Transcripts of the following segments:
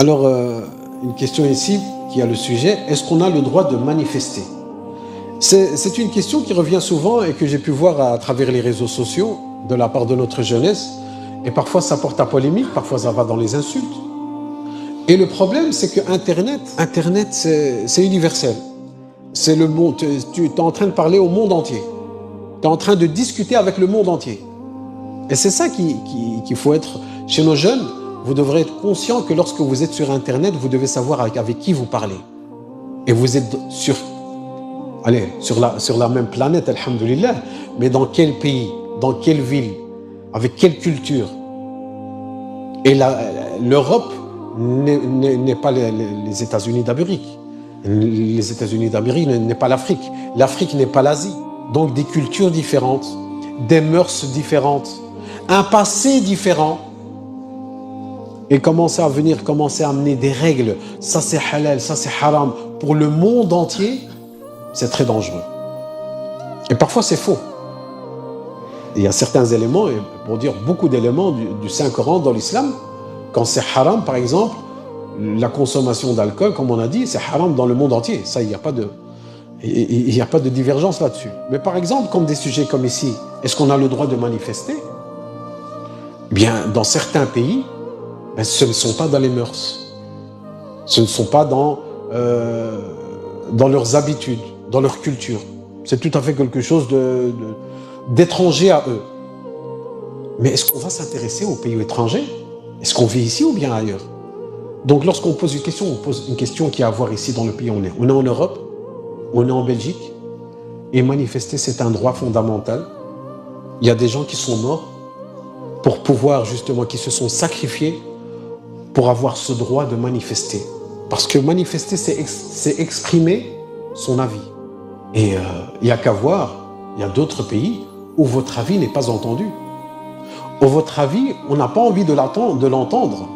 Alors, une question ici qui a le sujet, est-ce qu'on a le droit de manifester? C'est une question qui revient souvent et que j'ai pu voir à travers les réseaux sociaux de la part de notre jeunesse. Et parfois ça porte à polémique, parfois ça va dans les insultes. Et le problème, c'est que Internet, c'est universel. C'est le monde, tu es en train de parler au monde entier. Tu es en train de discuter avec le monde entier. Et c'est ça qu'il faut être chez nos jeunes. Vous devrez être conscient que lorsque vous êtes sur Internet, vous devez savoir avec qui vous parlez. Et vous êtes sur la même planète, alhamdoulilah, mais dans quel pays, dans quelle ville, avec quelle culture. Et l'Europe n'est pas les États-Unis d'Amérique. Les États-Unis d'Amérique n'est pas l'Afrique. L'Afrique n'est pas l'Asie. Donc des cultures différentes, des mœurs différentes, un passé différent. Et commencer à amener des règles, ça c'est halal, ça c'est haram, pour le monde entier, c'est très dangereux. Et parfois c'est faux. Il y a certains éléments, et pour dire beaucoup d'éléments du Saint-Coran dans l'islam, quand c'est haram par exemple, la consommation d'alcool, comme on a dit, c'est haram dans le monde entier. Ça, il n'y a pas de divergence là-dessus. Mais par exemple, comme des sujets comme ici, est-ce qu'on a le droit de manifester? Bien, dans certains pays, ce ne sont pas dans les mœurs. Ce ne sont pas dans leurs habitudes, dans leur culture. C'est tout à fait quelque chose d'étranger à eux. Mais est-ce qu'on va s'intéresser aux pays étrangers? Est-ce qu'on vit ici ou bien ailleurs? Donc lorsqu'on pose une question, on pose une question qui a à voir ici dans le pays où on est. On est en Europe, on est en Belgique, et manifester c'est un droit fondamental. Il y a des gens qui sont morts pour pouvoir justement, qui se sont sacrifiés pour avoir ce droit de manifester. Parce que manifester, c'est exprimer son avis. Et il n'y a qu'à voir, il y a d'autres pays où votre avis n'est pas entendu. Où votre avis, on n'a pas envie de l'entendre.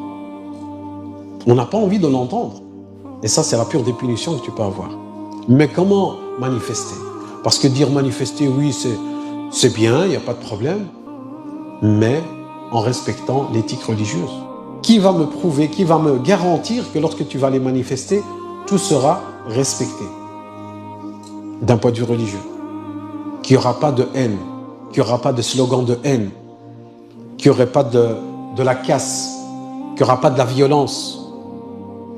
On n'a pas envie de l'entendre. Et ça, c'est la pure définition que tu peux avoir. Mais comment manifester? Parce que dire manifester, oui, c'est bien, il n'y a pas de problème, mais en respectant l'éthique religieuse. Qui va me prouver, qui va me garantir que lorsque tu vas les manifester, tout sera respecté d'un point de vue religieux? Qu'il n'y aura pas de haine, qu'il n'y aura pas de slogan de haine, qu'il n'y aurait pas de la casse, qu'il n'y aura pas de la violence.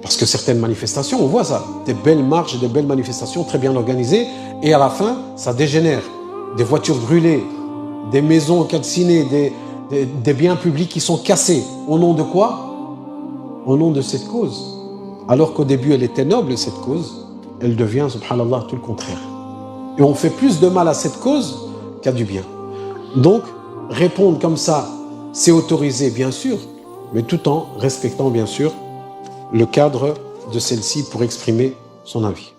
Parce que certaines manifestations, on voit ça, des belles marches, des belles manifestations très bien organisées, et à la fin, ça dégénère. Des voitures brûlées, des maisons calcinées, des biens publics qui sont cassés. Au nom de quoi? Au nom de cette cause. Alors qu'au début, elle était noble, cette cause, elle devient, subhanallah, tout le contraire. Et on fait plus de mal à cette cause qu'à du bien. Donc, répondre comme ça, c'est autorisé, bien sûr, mais tout en respectant, bien sûr, le cadre de celle-ci pour exprimer son avis.